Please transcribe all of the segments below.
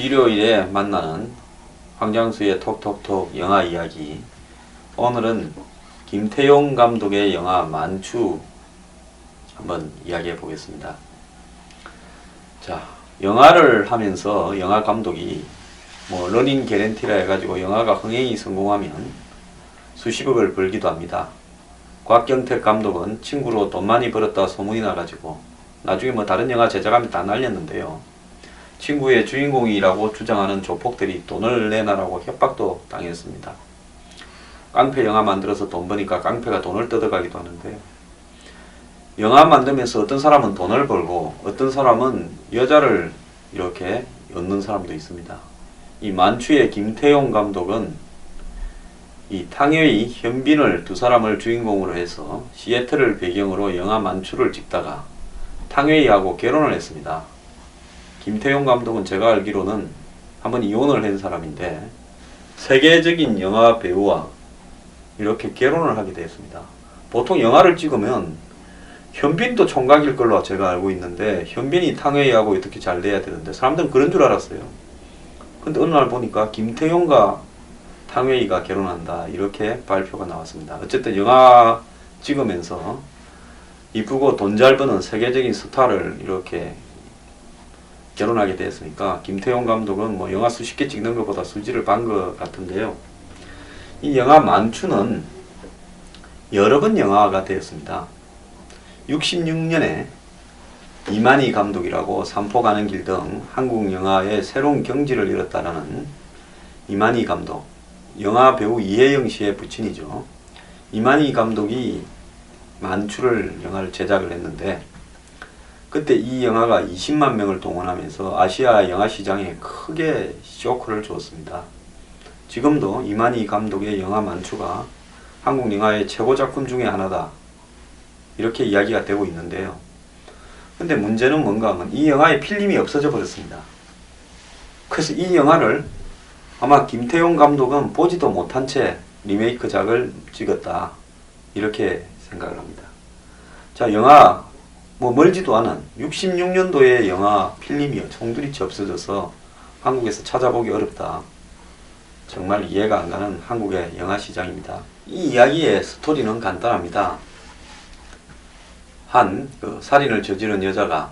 일요일에 만나는 황장수의 톡톡톡 영화 이야기. 오늘은 김태용 감독의 영화 만추 한번 이야기해 보겠습니다. 자, 영화를 하면서 영화 감독이 러닝 개런티라 해가지고 영화가 흥행이 성공하면 수십억을 벌기도 합니다. 곽경택 감독은 친구로 돈 많이 벌었다 소문이 나가지고 나중에 다른 영화 제작하면 다 날렸는데요. 친구의 주인공이라고 주장하는 조폭들이 돈을 내놔라고 협박도 당했습니다. 깡패 영화 만들어서 돈 버니까 깡패가 돈을 뜯어가기도 하는데요. 영화 만들면서 어떤 사람은 돈을 벌고 어떤 사람은 여자를 이렇게 얻는 사람도 있습니다. 이 만추의 김태용 감독은 이 탕웨이, 현빈을 두 사람을 주인공으로 해서 시애틀을 배경으로 영화 만추를 찍다가 탕웨이하고 결혼을 했습니다. 김태용 감독은 제가 알기로는 한번 이혼을 한 사람인데 세계적인 영화 배우와 이렇게 결혼을 하게 되었습니다. 보통 영화를 찍으면 현빈도 총각일 걸로 제가 알고 있는데 현빈이 탕웨이하고 어떻게 잘 돼야 되는데 사람들은 그런 줄 알았어요. 근데 어느 날 보니까 김태용과 탕웨이가 결혼한다 이렇게 발표가 나왔습니다. 어쨌든 영화 찍으면서 이쁘고 돈 잘 버는 세계적인 스타를 이렇게 결혼하게 되었으니까 김태용 감독은 영화 수십 개 찍는 것보다 수지를 반 것 같은데요. 이 영화 만추는 여러 번 영화가 되었습니다. 66년에 이만희 감독이라고 삼포 가는 길 등 한국 영화의 새로운 경지를 이뤘다라는 이만희 감독, 영화 배우 이혜영 씨의 부친이죠. 이만희 감독이 만추를 영화를 제작을 했는데 그때 이 영화가 20만 명을 동원하면서 아시아 영화 시장에 크게 쇼크를 주었습니다. 지금도 이만희 감독의 영화 만추가 한국 영화의 최고 작품 중에 하나다 이렇게 이야기가 되고 있는데요. 근데 문제는 뭔가 하면 이 영화의 필름이 없어져 버렸습니다. 그래서 이 영화를 아마 김태용 감독은 보지도 못한 채 리메이크작을 찍었다 이렇게 생각을 합니다. 자, 영화 멀지도 않은 66년도의 영화 필름이 송두리째 없어져서 한국에서 찾아보기 어렵다. 정말 이해가 안 가는 한국의 영화 시장입니다. 이 이야기의 스토리는 간단합니다. 한 살인을 저지른 여자가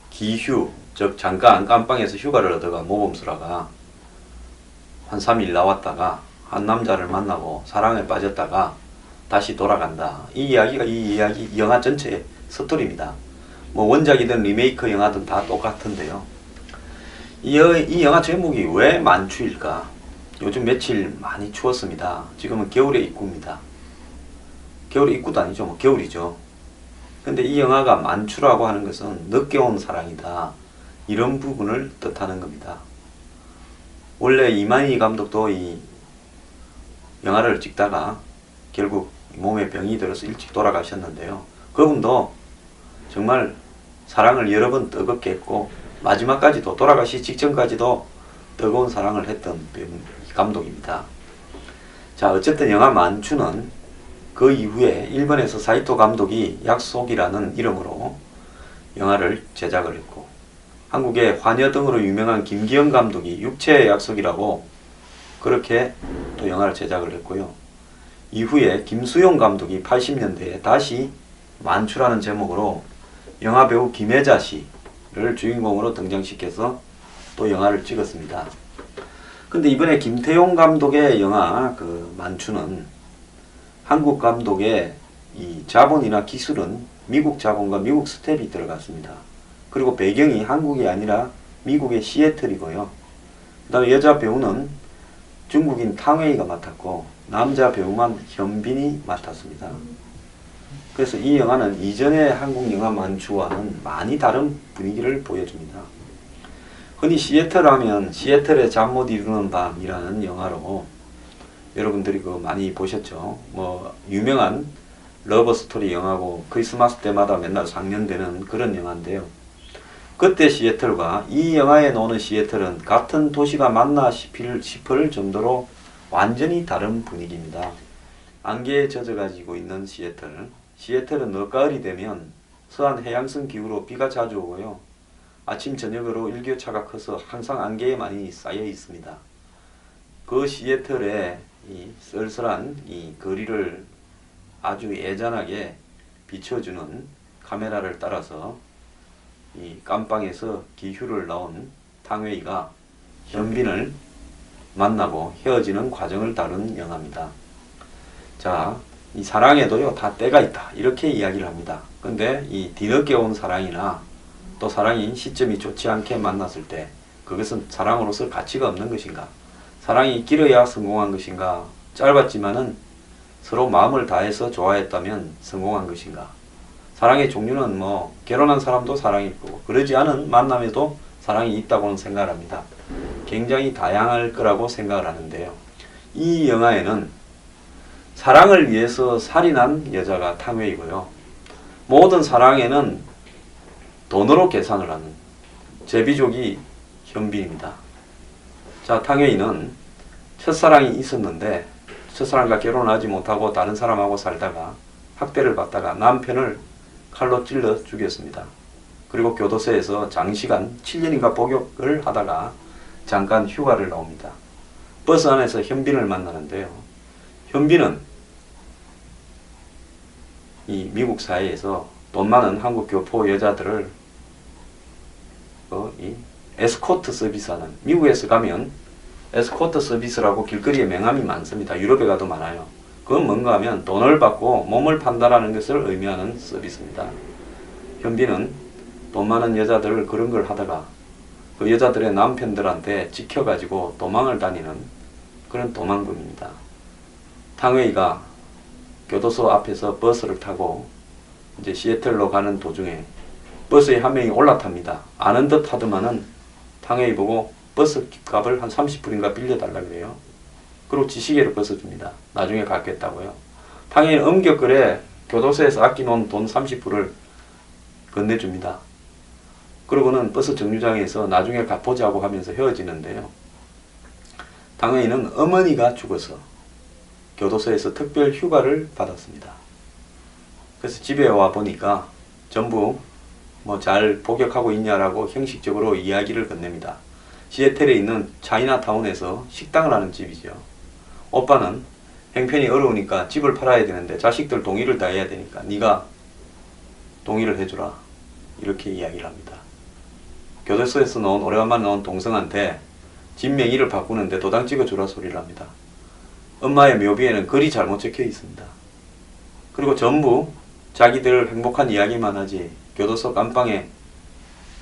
기휴, 즉 잠깐 깜빵에서 휴가를 얻어가 모범수라가 한 3일 나왔다가 한 남자를 만나고 사랑에 빠졌다가 다시 돌아간다. 이 이야기가 이 영화 전체의 스토리입니다. 원작이든 리메이크 영화든 다 똑같은데요. 이 영화 제목이 왜 만추일까? 요즘 며칠 많이 추웠습니다. 지금은 겨울의 입구입니다. 겨울의 입구도 아니죠. 겨울이죠. 근데 이 영화가 만추라고 하는 것은 늦게 온 사랑이다. 이런 부분을 뜻하는 겁니다. 원래 이만희 감독도 이 영화를 찍다가 결국 몸에 병이 들어서 일찍 돌아가셨는데요. 그분도 정말 사랑을 여러 번 뜨겁게 했고 마지막까지도 돌아가시 직전까지도 뜨거운 사랑을 했던 감독입니다. 자, 어쨌든 영화 만추는 그 이후에 일본에서 사이토 감독이 약속이라는 이름으로 영화를 제작을 했고 한국의 화녀 등으로 유명한 김기영 감독이 육체의 약속이라고 그렇게 또 영화를 제작을 했고요. 이후에 김수용 감독이 80년대에 다시 만추라는 제목으로 영화배우 김혜자 씨를 주인공으로 등장시켜서 또 영화를 찍었습니다. 근데 이번에 김태용 감독의 영화 만추는 한국 감독의 이 자본이나 기술은 미국 자본과 미국 스텝이 들어갔습니다. 그리고 배경이 한국이 아니라 미국의 시애틀이고요. 그 다음에 여자 배우는 중국인 탕웨이가 맡았고 남자 배우만 현빈이 맡았습니다. 그래서 이 영화는 이전의 한국 영화 만추와는 많이 다른 분위기를 보여줍니다. 흔히 시애틀 하면 시애틀의 잠 못 이루는 밤이라는 영화로 여러분들이 많이 보셨죠. 유명한 러브스토리 영화고 크리스마스 때마다 맨날 상영되는 그런 영화인데요. 그때 시애틀과 이 영화에 나오는 시애틀은 같은 도시가 맞나 싶을 정도로 완전히 다른 분위기입니다. 안개에 젖어가지고 있는 시애틀은 늦가을이 되면 서한 해양성 기후로 비가 자주 오고요. 아침 저녁으로 일교차가 커서 항상 안개에 많이 쌓여 있습니다. 그 시애틀의 이 쓸쓸한 이 거리를 아주 애잔하게 비춰주는 카메라를 따라서 이 깜빵에서 기휴를 나온 탕웨이가 현빈을 만나고 헤어지는 과정을 다룬 영화입니다. 자, 이 사랑에도요 다 때가 있다 이렇게 이야기를 합니다. 근데 이 뒤늦게 온 사랑이나 또 사랑이 시점이 좋지 않게 만났을 때 그것은 사랑으로서 가치가 없는 것인가, 사랑이 길어야 성공한 것인가, 짧았지만은 서로 마음을 다해서 좋아했다면 성공한 것인가. 사랑의 종류는 뭐 결혼한 사람도 사랑이 있고 그러지 않은 만남에도 사랑이 있다고는 생각을 합니다. 굉장히 다양할 거라고 생각을 하는데요. 이 영화에는 사랑을 위해서 살인한 여자가 탕웨이고요. 모든 사랑에는 돈으로 계산을 하는 제비족이 현빈입니다. 자, 탕웨이는 첫사랑이 있었는데 첫사랑과 결혼하지 못하고 다른 사람하고 살다가 학대를 받다가 남편을 칼로 찔러 죽였습니다. 그리고 교도소에서 장시간 7년인가 복역을 하다가 잠깐 휴가를 나옵니다. 버스 안에서 현빈을 만나는데요. 현빈은 이 미국 사회에서 돈 많은 한국 교포 여자들을 이 에스코트 서비스하는, 미국에서 가면 에스코트 서비스라고 길거리에 명함이 많습니다. 유럽에 가도 많아요. 그건 뭔가 하면 돈을 받고 몸을 판단하는 것을 의미하는 서비스입니다. 현빈은 돈 많은 여자들을 그런 걸 하다가 그 여자들의 남편들한테 지켜가지고 도망을 다니는 그런 도망꾼입니다. 탕웨이가 교도소 앞에서 버스를 타고 이제 시애틀로 가는 도중에 버스에 한 명이 올라탑니다. 아는 듯 하더만은 탕웨이 보고 버스 값을 한 30불인가 빌려달라 그래요. 그리고 지시계를 벗어줍니다. 나중에 갚겠다고요. 탕웨이는 엄격하게 교도소에서 아껴놓은 돈 30불을 건네줍니다. 그러고는 버스 정류장에서 나중에 갚보자고 하면서 헤어지는데요. 탕웨이는 어머니가 죽어서 교도소에서 특별 휴가를 받았습니다. 그래서 집에 와 보니까 전부 뭐 잘 복역하고 있냐라고 형식적으로 이야기를 건넵니다. 시애틀에 있는 차이나타운에서 식당을 하는 집이죠. 오빠는 형편이 어려우니까 집을 팔아야 되는데 자식들 동의를 다 해야 되니까 네가 동의를 해주라 이렇게 이야기를 합니다. 교도소에서 오래간만에 나온 동성한테 집 명의를 바꾸는데 도장 찍어주라 소리를 합니다. 엄마의 묘비에는 글이 잘못 적혀 있습니다. 그리고 전부 자기들 행복한 이야기만 하지 교도소 깜빵에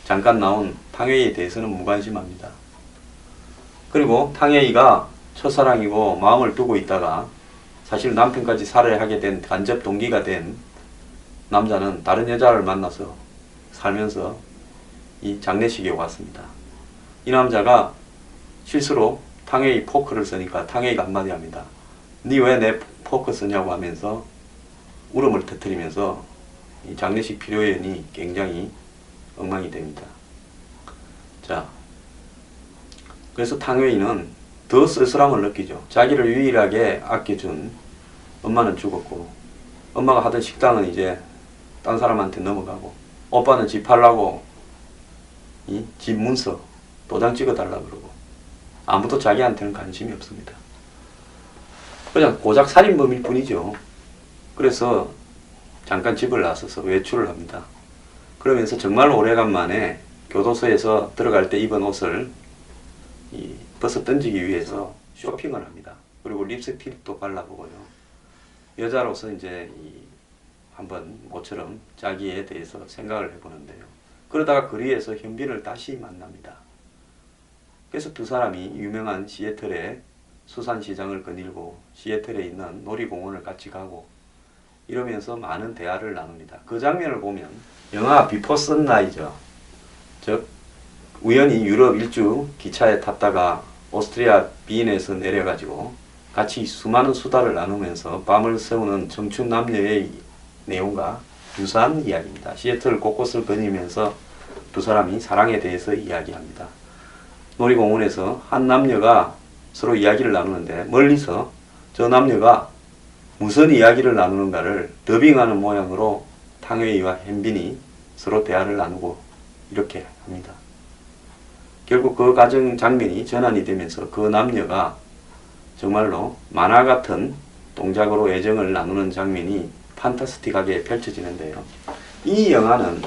잠깐 나온 탕웨이에 대해서는 무관심합니다. 그리고 탕웨이가 첫사랑이고 마음을 두고 있다가 사실 남편까지 살해를 하게 된 간접 동기가 된 남자는 다른 여자를 만나서 살면서 이 장례식에 왔습니다. 이 남자가 실수로 탕웨이 포크를 쓰니까 탕웨이가 한마디 합니다. 니 왜 내 포크 쓰냐고 하면서 울음을 터뜨리면서 이 장례식 피로연이 굉장히 엉망이 됩니다. 자, 그래서 탕웨이는 더 쓸쓸함을 느끼죠. 자기를 유일하게 아껴준 엄마는 죽었고 엄마가 하던 식당은 이제 딴 사람한테 넘어가고 오빠는 집 팔라고 이 집 문서 도장 찍어달라 그러고 아무도 자기한테는 관심이 없습니다. 그냥 고작 살인범일 뿐이죠. 그래서 잠깐 집을 나서서 외출을 합니다. 그러면서 정말 오래간만에 교도소에서 들어갈 때 입은 옷을 벗어 던지기 위해서 쇼핑을 합니다. 그리고 립스틱도 발라보고요. 여자로서 이제 한번 모처럼 자기에 대해서 생각을 해보는데요. 그러다가 거리에서 현빈을 다시 만납니다. 그래서 두 사람이 유명한 시애틀의 수산시장을 거닐고 시애틀에 있는 놀이공원을 같이 가고 이러면서 많은 대화를 나눕니다. 그 장면을 보면 영화 비포 선라이저, 즉 우연히 유럽 일주 기차에 탔다가 오스트리아 비엔에서 내려가지고 같이 수많은 수다를 나누면서 밤을 새우는 청춘 남녀의 내용과 유사한 이야기입니다. 시애틀 곳곳을 거니면서 두 사람이 사랑에 대해서 이야기합니다. 놀이공원에서 한 남녀가 서로 이야기를 나누는데 멀리서 저 남녀가 무슨 이야기를 나누는가를 더빙하는 모양으로 탕웨이와 현빈이 서로 대화를 나누고 이렇게 합니다. 결국 그 가정 장면이 전환이 되면서 그 남녀가 정말로 만화 같은 동작으로 애정을 나누는 장면이 판타스틱하게 펼쳐지는데요. 이 영화는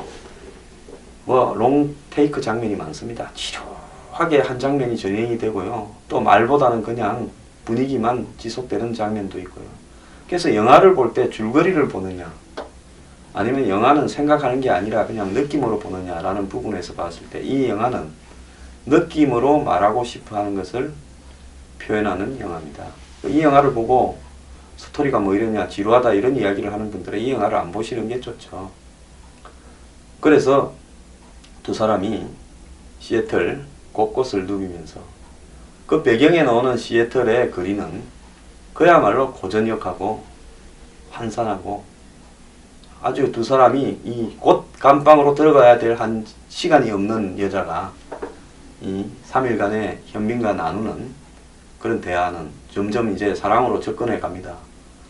뭐 롱테이크 장면이 많습니다. 지루하게 한 장면이 진행이 되고요. 또 말보다는 그냥 분위기만 지속되는 장면도 있고요. 그래서 영화를 볼 때 줄거리를 보느냐 아니면 영화는 생각하는 게 아니라 그냥 느낌으로 보느냐라는 부분에서 봤을 때 이 영화는 느낌으로 말하고 싶어 하는 것을 표현하는 영화입니다. 이 영화를 보고 스토리가 뭐 이러냐 지루하다 이런 이야기를 하는 분들은 이 영화를 안 보시는 게 좋죠. 그래서 두 사람이 시애틀 곳곳을 누비면서 그 배경에 나오는 시애틀의 거리는 그야말로 고전역하고 환산하고 아주 두 사람이 이 곧 감방으로 들어가야 될 한 시간이 없는 여자가 이 3일간의 현빈과 나누는 그런 대화는 점점 이제 사랑으로 접근해 갑니다.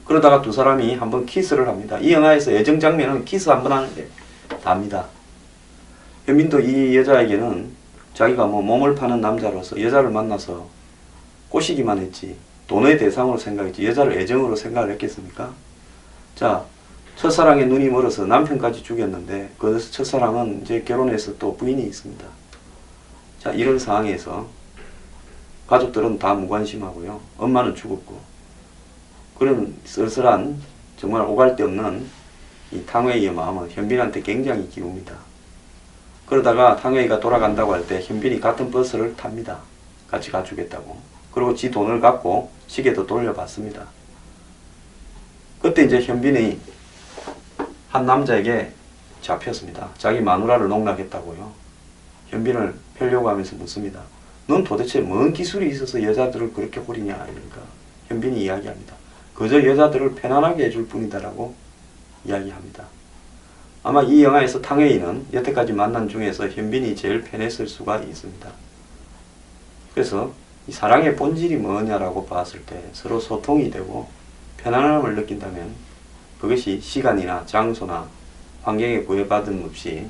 그러다가 두 사람이 한번 키스를 합니다. 이 영화에서 애정 장면은 키스 한번 하는데 답니다. 현빈도 이 여자에게는 자기가 뭐 몸을 파는 남자로서 여자를 만나서 꼬시기만 했지 돈의 대상으로 생각했지 여자를 애정으로 생각을 했겠습니까? 자, 첫사랑에 눈이 멀어서 남편까지 죽였는데 그 첫사랑은 이제 결혼해서 또 부인이 있습니다. 자, 이런 상황에서 가족들은 다 무관심하고요. 엄마는 죽었고 그런 쓸쓸한 정말 오갈 데 없는 이 탕웨이의 마음은 현빈한테 굉장히 기웁니다. 그러다가 탕웨이가 돌아간다고 할 때 현빈이 같은 버스를 탑니다. 같이 가주겠다고. 그리고 지 돈을 갖고 시계도 돌려받습니다. 그때 이제 현빈이 한 남자에게 잡혔습니다. 자기 마누라를 농락했다고요. 현빈을 펴려고 하면서 묻습니다. 넌 도대체 뭔 기술이 있어서 여자들을 그렇게 호리냐 이러니까 현빈이 이야기합니다. 그저 여자들을 편안하게 해줄 뿐이다라고 이야기합니다. 아마 이 영화에서 탕웨이는 여태까지 만난 중에서 현빈이 제일 편했을 수가 있습니다. 그래서 이 사랑의 본질이 뭐냐라고 봤을 때 서로 소통이 되고 편안함을 느낀다면 그것이 시간이나 장소나 환경에 구애받음 없이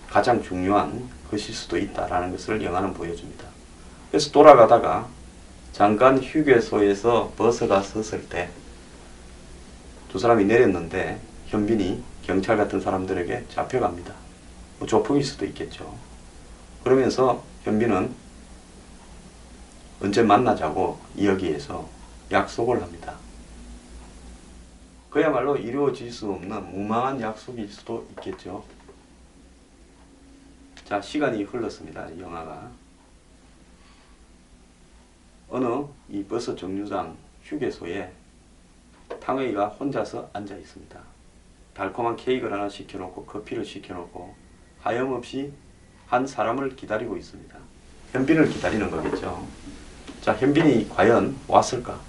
가장 중요한 것일 수도 있다라는 것을 영화는 보여줍니다. 그래서 돌아가다가 잠깐 휴게소에서 버스가 섰을 때 두 사람이 내렸는데 현빈이 경찰 같은 사람들에게 잡혀갑니다. 뭐 조폭일 수도 있겠죠. 그러면서 현빈은 언제 만나자고 여기에서 약속을 합니다. 그야말로 이루어질 수 없는 무망한 약속일 수도 있겠죠. 자, 시간이 흘렀습니다. 영화가. 어느 이 버스 정류장 휴게소에 탕웨이가 혼자서 앉아 있습니다. 달콤한 케이크를 하나 시켜놓고 커피를 시켜놓고 하염없이 한 사람을 기다리고 있습니다. 현빈을 기다리는 거겠죠. 자, 현빈이 과연 왔을까?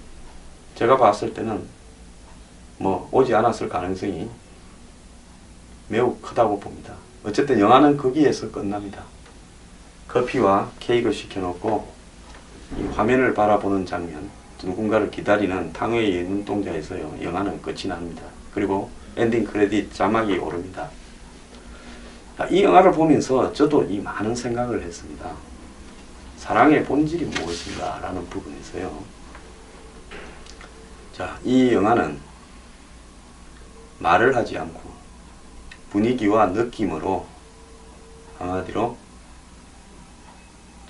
제가 봤을 때는 뭐 오지 않았을 가능성이 매우 크다고 봅니다. 어쨌든 영화는 거기에서 끝납니다. 커피와 케이크를 시켜놓고 이 화면을 바라보는 장면, 누군가를 기다리는 탕웨이의 눈동자에서요, 영화는 끝이 납니다. 그리고 엔딩 크레딧 자막이 오릅니다. 이 영화를 보면서 저도 이 많은 생각을 했습니다. 사랑의 본질이 무엇인가 라는 부분에서요. 자, 이 영화는 말을 하지 않고 분위기와 느낌으로 한마디로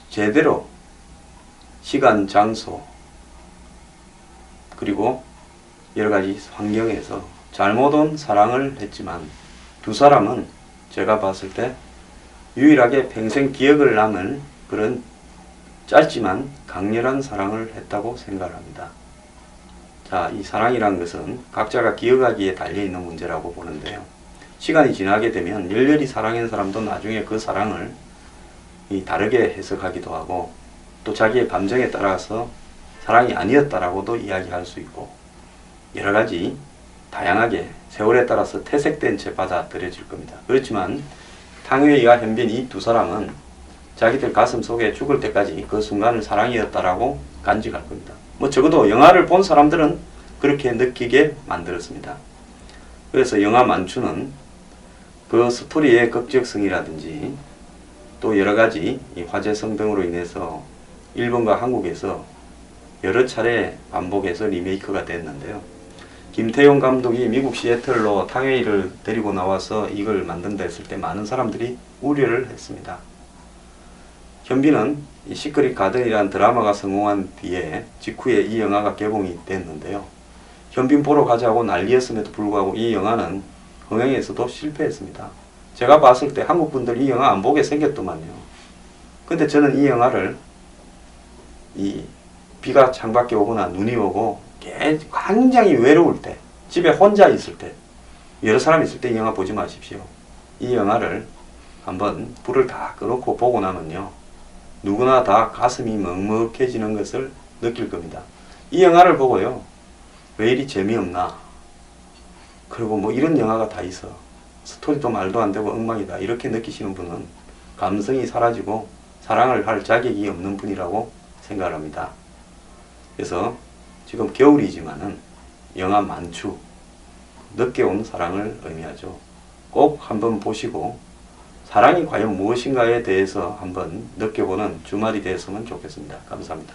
제대로 시간, 장소 그리고 여러가지 환경에서 잘못 온 사랑을 했지만 두 사람은 제가 봤을 때 유일하게 평생 기억을 남을 그런 짧지만 강렬한 사랑을 했다고 생각합니다. 자, 이 사랑이란 것은 각자가 기억하기에 달려있는 문제라고 보는데요. 시간이 지나게 되면 열렬히 사랑한 사람도 나중에 그 사랑을 다르게 해석하기도 하고 또 자기의 감정에 따라서 사랑이 아니었다라고도 이야기할 수 있고 여러가지 다양하게 세월에 따라서 퇴색된 채 받아들여질 겁니다. 그렇지만 탕웨이와 현빈 이 두 사람은 자기들 가슴 속에 죽을 때까지 그 순간을 사랑이었다라고 간직할 겁니다. 뭐 적어도 영화를 본 사람들은 그렇게 느끼게 만들었습니다. 그래서 영화 만추는 그 스토리의 극적성이라든지 또 여러 가지 이 화제성 등으로 인해서 일본과 한국에서 여러 차례 반복해서 리메이크가 됐는데요. 김태용 감독이 미국 시애틀로 탕웨이를 데리고 나와서 이걸 만든다 했을 때 많은 사람들이 우려를 했습니다. 현빈은 이 시크릿 가든이라는 드라마가 성공한 뒤에 직후에 이 영화가 개봉이 됐는데요. 현빈 보러 가자고 난리였음에도 불구하고 이 영화는 흥행에서도 실패했습니다. 제가 봤을 때 한국 분들 이 영화 안 보게 생겼더만요. 근데 저는 이 영화를 이 비가 창밖에 오거나 눈이 오고 굉장히 외로울 때, 집에 혼자 있을 때, 여러 사람 있을 때 이 영화 보지 마십시오. 이 영화를 한번 불을 다 꺼놓고 보고 나면요, 누구나 다 가슴이 먹먹해지는 것을 느낄 겁니다. 이 영화를 보고요, 왜 이리 재미없나, 그리고 뭐 이런 영화가 다 있어, 스토리도 말도 안 되고 엉망이다, 이렇게 느끼시는 분은 감성이 사라지고 사랑을 할 자격이 없는 분이라고 생각을 합니다. 그래서 지금 겨울이지만은 영화 만추, 늦게 온 사랑을 의미하죠. 꼭 한번 보시고 사랑이 과연 무엇인가에 대해서 한번 느껴보는 주말이 되었으면 좋겠습니다. 감사합니다.